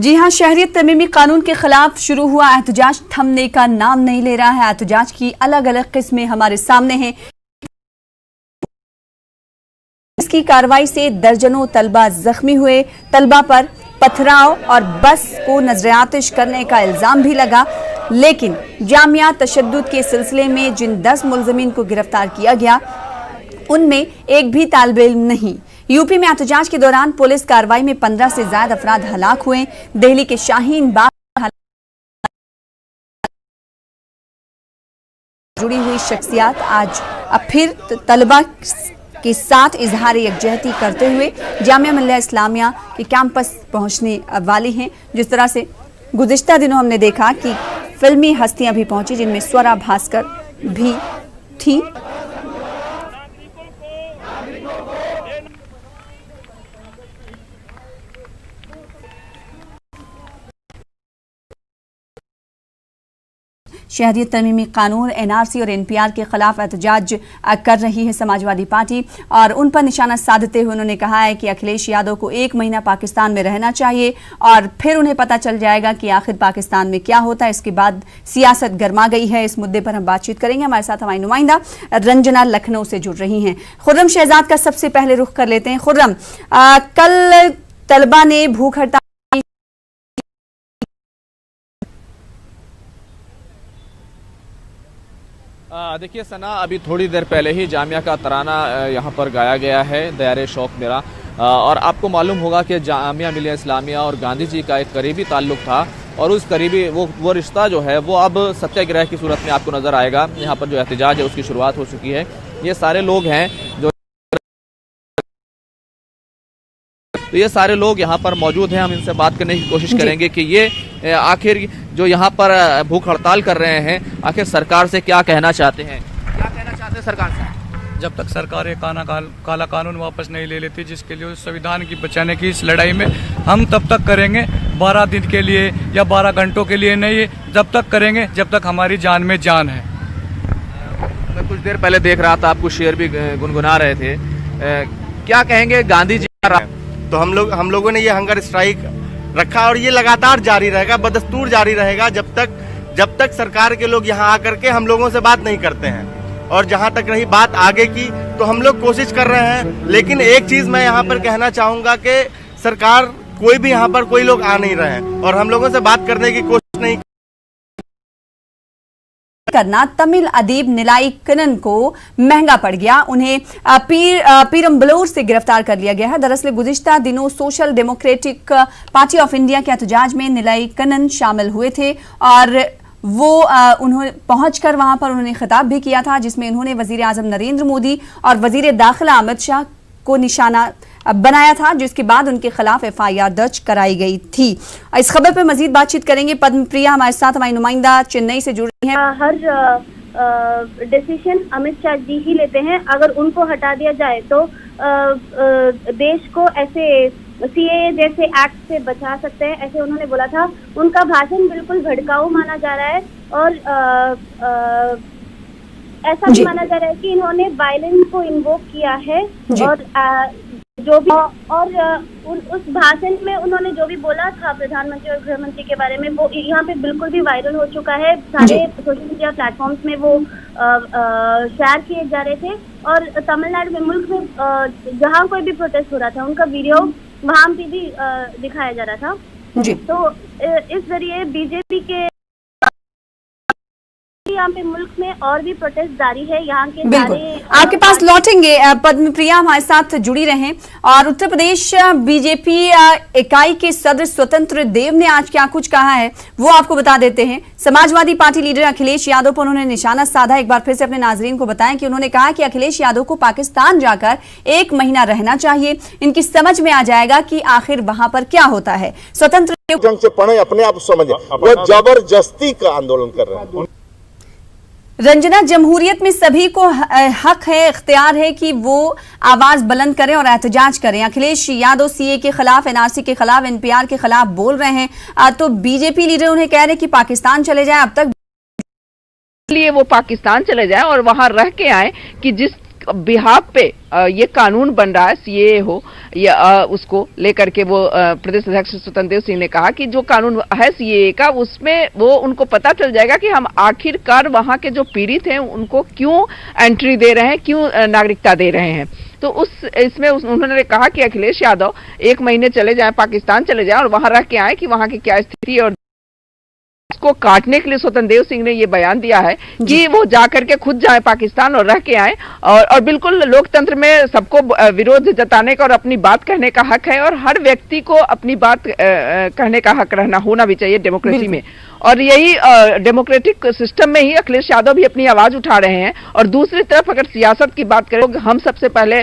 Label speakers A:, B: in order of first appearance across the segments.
A: जी हां, शहरियत तमीमी कानून के खिलाफ शुरू हुआ एहतजाज थमने का नाम नहीं ले रहा है। एहतजाज की अलग अलग किस्में हमारे सामने हैं। इसकी कार्रवाई से दर्जनों तलबा जख्मी हुए। तलबा पर पथराव और बस को नजरआतिश करने का इल्जाम भी लगा, लेकिन जामिया तशद्दुद के सिलसिले में जिन 10 मुलजमीन को गिरफ्तार किया गया उनमें एक भी तालिब इल्म नहीं। यूपी में एहतजाज के दौरान पुलिस कार्रवाई में 15 से ज्यादा अफराद हलाक हुए। दिल्ली के शाहीन बाग जुड़ी हुई शख्सियात आज अब फिर तलबा के साथ इजहार यकजहती करते हुए जामिया मिल्लिया इस्लामिया के कैंपस पहुंचने वाली हैं। जिस तरह से गुज़िश्ता दिनों हमने देखा कि फिल्मी हस्तियां भी पहुंची, जिनमें स्वरा भास्कर भी थी। शहरियत तरमीमी कानून एनआरसी और एनपीआर के खिलाफ एहतजाज कर रही है समाजवादी पार्टी, और उन पर निशाना साधते हुए उन्होंने कहा है कि अखिलेश यादव को 1 महीना पाकिस्तान में रहना चाहिए और फिर उन्हें पता चल जाएगा कि आखिर पाकिस्तान में क्या होता है। इसके बाद सियासत गर्मा गई है। इस मुद्दे पर हम बातचीत करेंगे। हमारे साथ हमारी नुमाइंदा रंजना लखनऊ से जुड़ रही हैं। खुर्रम शहजाद का सबसे पहले रुख कर लेते हैं। खुर्रम, कल तलबा ने भूख हड़ताल
B: देखिए सना, अभी थोड़ी देर पहले ही जामिया का तराना यहाँ पर गाया गया है, दयारे शौक मेरा। और आपको मालूम होगा कि जामिया मिल्लिया इस्लामिया और गांधी जी का एक करीबी ताल्लुक था, और उस करीबी वो रिश्ता जो है वो अब सत्याग्रह की सूरत में आपको नज़र आएगा। यहाँ पर जो एहतजाज है उसकी शुरुआत हो चुकी है। ये सारे लोग हैं जो ये सारे लोग यहाँ पर मौजूद हैं। हम इनसे बात करने की कोशिश करेंगे कि ये आखिर जो यहाँ पर भूख हड़ताल कर रहे हैं, आखिर सरकार से क्या कहना चाहते हैं, क्या कहना चाहते हैं सरकार से?
C: जब तक सरकार ये काला कानून वापस नहीं ले लेती, जिसके लिए उस संविधान की बचाने की इस लड़ाई में हम तब तक करेंगे, 12 दिन के लिए या 12 घंटों के लिए नहीं, जब तक करेंगे जब तक हमारी जान में जान है।
B: मैं कुछ देर पहले देख रहा था, आपको शेर भी गुनगुना रहे थे, क्या कहेंगे गांधी जी?
D: तो हम लोगों ने ये हंगर स्ट्राइक रखा और ये लगातार जारी रहेगा, बदस्तूर जारी रहेगा जब तक सरकार के लोग यहाँ आकर के हम लोगों से बात नहीं करते हैं। और जहाँ तक रही बात आगे की, तो हम लोग कोशिश कर रहे हैं, लेकिन एक चीज मैं यहाँ पर कहना चाहूंगा कि सरकार कोई भी यहाँ पर कोई लोग आ नहीं रहे हैं और हम लोगों से बात करने की कोशिश नहीं
A: करना तमिल अदीब निलाई कन्नन को महंगा पड़ गया। उन्हें पीरम्बलूर से गिरफ्तार कर लिया गया है। दरअसल गुज़िश्ता दिनों social democratic party of India के एहतजाज में निलाई कन्नन शामिल हुए थे और वो उन्होंने पहुंचकर वहां पर उन्होंने खिताब भी किया था, जिसमें उन्होंने वजीर आजम नरेंद्र मोदी और वजीर दाखिला अमित शाह को निशाना बनाया था, जिसके बाद उनके खिलाफ एफआईआर दर्ज कराई गई थी। इस खबर पर मजीद बातचीत करेंगे। पद्मप्रिया हमारे साथ, हमारी नुमाइंदा चेन्नई से जुड़ रही हैं।
E: हर डिसीजन अमित शाह जी ही लेते हैं। अगर उनको हटा दिया जाए तो देश को ऐसे सीएए जैसे एक्ट से बचा सकते हैं, ऐसे उन्होंने बोला था। उनका भाषण बिल्कुल भड़काऊ माना जा रहा है और ऐसा भी माना जा रहा है कि इन्होंने वायलेंस को इन्वोक किया है। और जो भी उस भाषण में उन्होंने जो भी बोला था प्रधानमंत्री और गृह मंत्री के बारे में, वो यहाँ पे बिल्कुल भी वायरल हो चुका है। सारे सोशल मीडिया प्लेटफॉर्म्स में वो शेयर किए जा रहे थे। और तमिलनाडु में, मुल्क में जहाँ कोई भी प्रोटेस्ट हो रहा था, उनका वीडियो वहाँ पे भी दिखाया जा रहा था। तो इस जरिए बीजेपी के यहाँ पे मुल्क में और भी प्रोटेस्ट जारी है। यहाँ के सारे
A: आपके पास लौटेंगे। पद्मप्रिया हमारे साथ जुड़ी रहें। और उत्तर प्रदेश बीजेपी इकाई के सदर स्वतंत्र देव ने आज क्या कुछ कहा है वो आपको बता देते हैं। समाजवादी पार्टी लीडर अखिलेश यादव पर उन्होंने निशाना साधा। एक बार फिर से अपने नाजरीन को बताएं कि उन्होंने कहा कि अखिलेश यादव को पाकिस्तान जाकर 1 महीना रहना चाहिए। इनकी समझ में आ जाएगा कि आखिर वहां पर क्या होता है। स्वतंत्र
F: ढंग से पढ़े, अपने आप समझे, वो जबरदस्ती का आंदोलन कर रहे हैं।
A: रंजना, जमहूरियत में सभी को हक है, इख्तियार है कि वो आवाज बुलंद करें और एहतजाज करें। अखिलेश यादव सीए के खिलाफ, एनआरसी के खिलाफ, एनपीआर के खिलाफ बोल रहे हैं, तो बीजेपी लीडर उन्हें कह रहे हैं कि पाकिस्तान चले जाए। अब तक
G: लिए वो पाकिस्तान चले जाए और वहां रह के आए कि जिस बिहाफ पे ये कानून बन रहा है, सीएए हो या उसको लेकर के वो प्रदेश अध्यक्ष स्वतंत्र देव सिंह ने कहा कि जो कानून है सीएए का, उसमें वो उनको पता चल जाएगा कि हम आखिरकार वहां के जो पीड़ित हैं उनको क्यों एंट्री दे रहे हैं, क्यों नागरिकता दे रहे हैं। तो इसमें उन्होंने कहा कि अखिलेश यादव 1 महीने चले जाएं, पाकिस्तान चले जाएं और वहां रह के आए कि वहां की क्या स्थिति है, और इसको काटने के लिए स्वतंत्र देव सिंह ने ये बयान दिया है कि वो जाकर के खुद जाए पाकिस्तान और रह के आए। और बिल्कुल लोकतंत्र में सबको विरोध जताने का और अपनी बात कहने का हक है, और हर व्यक्ति को अपनी बात कहने का हक होना भी चाहिए डेमोक्रेसी में। और यही डेमोक्रेटिक सिस्टम में ही अखिलेश यादव भी अपनी आवाज उठा रहे हैं। और दूसरी तरफ अगर सियासत की बात करें, हम सबसे पहले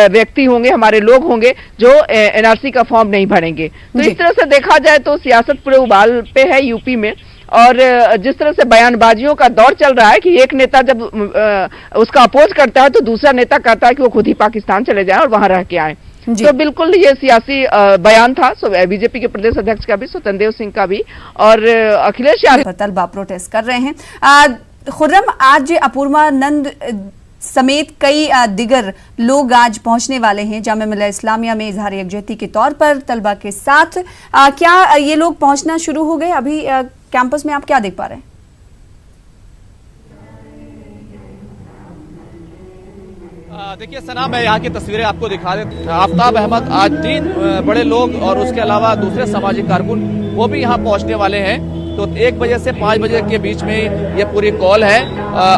G: व्यक्ति होंगे, हमारे लोग होंगे जो एनआरसी का फॉर्म नहीं भरेंगे। तो इस तरह से देखा जाए तो सियासत पूरे उबाल पे है यूपी में। और जिस तरह से बयानबाजियों का दौर चल रहा है कि एक नेता जब उसका अपोज करता है तो दूसरा नेता कहता है कि वो खुद ही पाकिस्तान चले जाएं और वहां रह के आए। तो बिल्कुल ये सियासी बयान था बीजेपी के प्रदेश अध्यक्ष का भी, स्वतंत्र देव सिंह का भी, और अखिलेश यादव
A: तलबा प्रोटेस्ट कर रहे हैं। खुर्रम, आज अपूर्वानंद समेत कई दिगर लोग आज पहुंचने वाले हैं जामिया मिल्लिया इस्लामिया में इजहार यकजहती के तौर पर तलबा के साथ। क्या ये लोग पहुंचना शुरू हो गए? अभी कैंपस में आप क्या देख पा रहे हैं?
B: देखिए सना, मैं यहाँ की तस्वीरें आपको दिखा दे। आफ्ताब अहमद, आज 3 बड़े लोग और उसके अलावा दूसरे सामाजिक कारकुन वो भी यहाँ पहुँचने वाले हैं। तो 1 बजे से 5 बजे के बीच में ये पूरी कॉल है।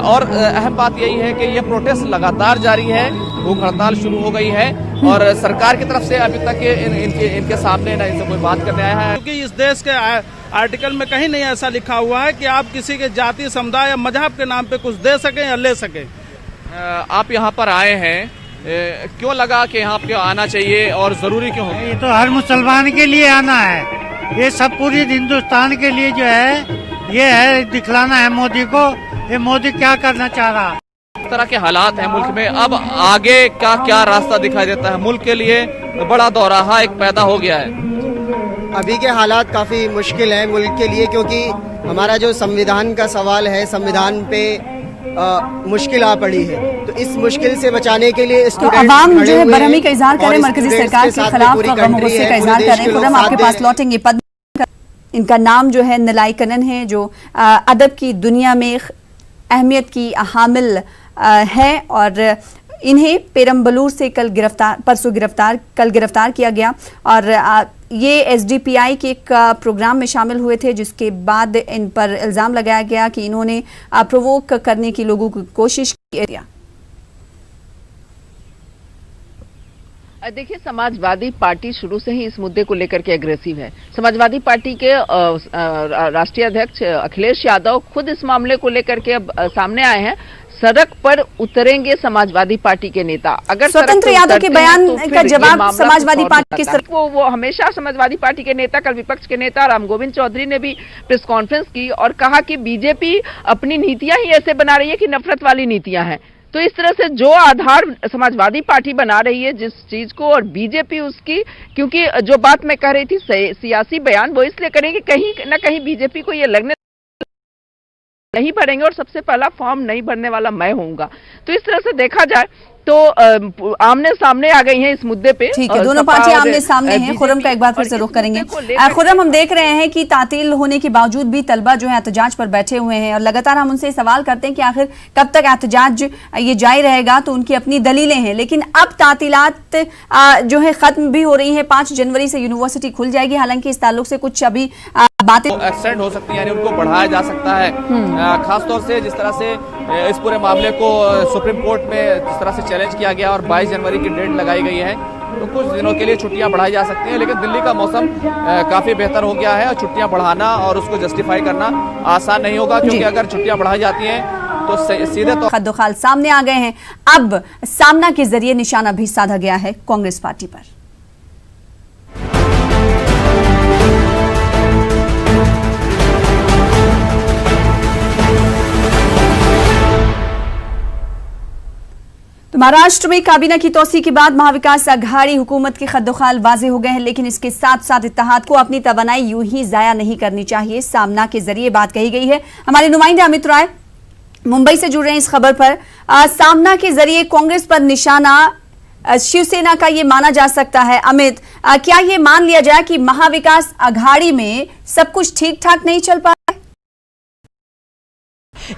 B: और अहम बात यही है कि ये प्रोटेस्ट लगातार जारी है, भूख हड़ताल शुरू हो गई है और सरकार की तरफ से अभी तक इनके सामने ना इनसे कोई बात करने आया है।
H: क्योंकि इस देश के आर्टिकल में कहीं नहीं ऐसा लिखा हुआ है कि आप किसी के जाति, समुदाय या मजहब के नाम पे कुछ दे सकें या ले सकें।
B: आप यहाँ पर आए हैं, क्यों लगा कि यहाँ पे आना चाहिए और जरूरी क्यों है?
I: ये तो हर मुसलमान के लिए आना है, ये सब पूरी हिंदुस्तान के लिए जो है ये है दिखलाना है मोदी को, ये मोदी क्या करना चाह रहा है।
B: इस तरह के हालात हैं मुल्क में, अब आगे का क्या रास्ता दिखाई देता है? मुल्क के लिए बड़ा दौराहा एक पैदा हो गया है।
J: अभी के हालात काफी मुश्किल है मुल्क के लिए, क्योंकि हमारा जो संविधान का सवाल है, संविधान पे मुश्किल आ पड़ी है। तो इस मुश्किल से बचाने के लिए
A: अवाम जो है बरहमी का इजहार करें, मरकजी सरकार के खिलाफ गुस्से का इजहार करें। खुर्रम, आपके पास लौटेंगे। इनका नाम जो है निलाई कनन है, जो अदब की दुनिया में अहमियत की हामिल है और इन्हें पेरम्बलूर से परसों गिरफ्तार किया गया और ये एसडीपीआई के एक प्रोग्राम में शामिल हुए थे, जिसके बाद इन पर इल्जाम लगाया गया कि इन्होंने प्रोवोक करने की लोगों की कोशिश की।
G: देखिए, समाजवादी पार्टी शुरू से ही इस मुद्दे को लेकर के एग्रेसिव है। समाजवादी पार्टी के राष्ट्रीय अध्यक्ष अखिलेश यादव खुद इस मामले को लेकर के अब सामने आए हैं। सड़क पर उतरेंगे समाजवादी पार्टी के नेता। अगर
A: स्वतंत्र यादव के बयान का जवाब समाजवादी पार्टी के
G: वो हमेशा समाजवादी पार्टी के नेता, कल विपक्ष के नेता राम गोविंद चौधरी ने भी प्रेस कॉन्फ्रेंस की और कहा कि बीजेपी अपनी नीतियां ही ऐसे बना रही है कि नफरत वाली नीतियां हैं। तो इस तरह से जो आधार समाजवादी पार्टी बना रही है जिस चीज को, और बीजेपी उसकी, क्योंकि जो बात मैं कह रही थी सियासी बयान वो इसलिए करेंगे कहीं न कहीं बीजेपी को ये लगने नहीं भरेंगे और सबसे पहला फॉर्म नहीं भरने वाला मैं होऊंगा। तो इस तरह से देखा जाए तो आमने सामने आ गई हैं इस मुद्दे पे।
A: ठीक है, दोनों पार्टियां आमने सामने हैं। खुर्रम का एक बार फिर से रुख करेंगे। खुर्रम, हम देख रहे हैं कि तातील होने के बावजूद भी तलबा जो है एहतजाज पर बैठे हुए हैं और लगातार हम उनसे सवाल करते हैं कि आखिर कब तक एहतजाज ये जारी रहेगा, तो उनकी अपनी दलीलें हैं। लेकिन अब तातीलात जो है खत्म भी हो रही है। 5 जनवरी से यूनिवर्सिटी खुल जाएगी, हालांकि इस ताल्लुक से कुछ अभी बातें
B: एक्सटेंड हो सकती है, यानी उनको बढ़ाया जा सकता है। खासतौर से जिस तरह से इस पूरे मामले को सुप्रीम कोर्ट में जिस तरह से चैलेंज किया गया और 22 जनवरी की डेट लगाई गई है, तो कुछ दिनों के लिए छुट्टियां बढ़ाई जा सकती हैं। लेकिन दिल्ली का मौसम काफी बेहतर हो गया है और छुट्टियां बढ़ाना और उसको जस्टिफाई करना आसान नहीं होगा, क्योंकि अगर छुट्टियां बढ़ाई जाती हैं तो सीधे तो
A: खद्दोखाल सामने आ गए हैं। अब सामना के जरिए निशाना भी साधा गया है कांग्रेस पार्टी पर। तो महाराष्ट्र में काबीना की तौसीक के बाद महाविकास अघाड़ी हुकूमत के खद्दोखाल वाजे हो गए हैं, लेकिन इसके साथ साथ इत्तेहाद को अपनी तवानाई यूं ही जाया नहीं करनी चाहिए। सामना के जरिए बात कही गई है। हमारे नुमाइंदे अमित राय मुंबई से जुड़ रहे हैं इस खबर पर। सामना के जरिए कांग्रेस पर निशाना शिवसेना का ये माना जा सकता है। अमित, क्या ये मान लिया जाए कि महाविकास आघाड़ी में सब कुछ ठीक ठाक नहीं चल पा रहा है?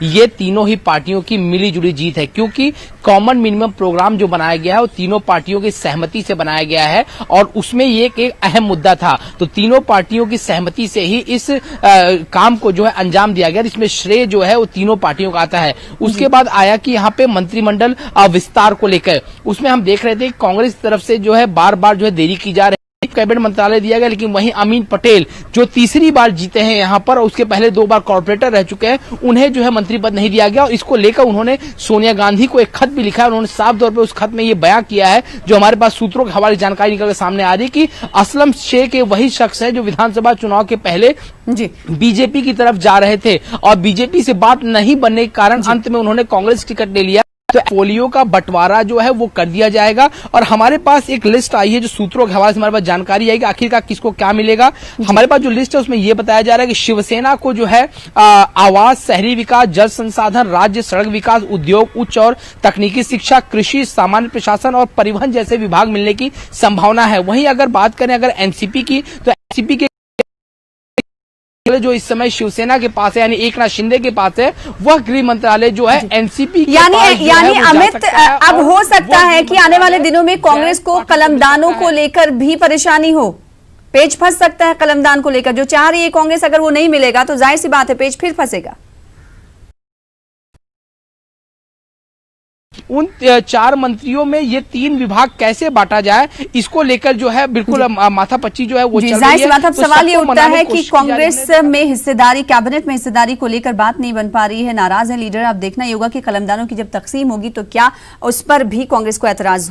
K: ये तीनों ही पार्टियों की मिली जुली जीत है, क्योंकि कॉमन मिनिमम प्रोग्राम जो बनाया गया है वो तीनों पार्टियों की सहमति से बनाया गया है और उसमें ये एक अहम मुद्दा था। तो तीनों पार्टियों की सहमति से ही इस काम को जो है अंजाम दिया गया। इसमें श्रेय जो है वो तीनों पार्टियों का आता है। उसके बाद आया कि यहाँ पे मंत्रिमंडल विस्तार को लेकर उसमें हम देख रहे थे कि कांग्रेस की तरफ से जो है बार बार जो है देरी की जा रही है। कैबिनेट मंत्रालय दिया गया, लेकिन वहीं अमीन पटेल जो तीसरी बार जीते हैं यहाँ पर, उसके पहले 2 बार कॉर्पोरेटर रह चुके हैं, उन्हें जो है मंत्री पद नहीं दिया गया। और इसको लेकर उन्होंने सोनिया गांधी को एक खत भी लिखा है। उन्होंने साफ तौर पर उस खत में ये बयां किया है, जो हमारे पास सूत्रों के हवाले जानकारी निकल के सामने आ रही, कि असलम शेख वही शख्स है जो विधानसभा चुनाव के पहले बीजेपी की तरफ जा रहे थे और बीजेपी से बात नहीं बनने के कारण अंत में उन्होंने कांग्रेस टिकट ले लिया। तो पोलियो का बंटवारा जो है वो कर दिया जाएगा और हमारे पास एक लिस्ट आई है जो सूत्रों के हवाले से हमारे पास जानकारी आई कि आखिरकार किसको क्या मिलेगा। हमारे पास जो लिस्ट है उसमें ये बताया जा रहा है कि शिवसेना को जो है आवास, शहरी विकास, जल संसाधन, राज्य सड़क विकास, उद्योग, उच्च और तकनीकी शिक्षा, कृषि, सामान्य प्रशासन और परिवहन जैसे विभाग मिलने की संभावना है। वहीं अगर बात करें अगर एनसीपी की, तो एनसीपी के जो इस समय शिवसेना के पास है यानी एकनाथ शिंदे के पास है, वह गृह मंत्रालय जो है एनसीपी
A: यानी अमित, अब हो सकता है कि आने वाले दिनों में कांग्रेस को कलमदानों को लेकर भी परेशानी हो, पेच फंस सकता है कलमदान को लेकर जो चाह रही है कांग्रेस। अगर वो नहीं मिलेगा तो जाहिर सी बात है पेच फिर फंसेगा।
K: उन 4 मंत्रियों में ये 3 विभाग कैसे बांटा जाए, इसको लेकर जो है बिल्कुल माथापच्ची जो है वो चल रही है।
A: तो सवाल ये उठता है कि कांग्रेस में हिस्सेदारी, कैबिनेट में हिस्सेदारी को लेकर बात नहीं बन पा रही है, नाराज है लीडर। अब देखना ही होगा कि कलमदानों की जब तकसीम होगी तो क्या उस पर भी कांग्रेस को एतराज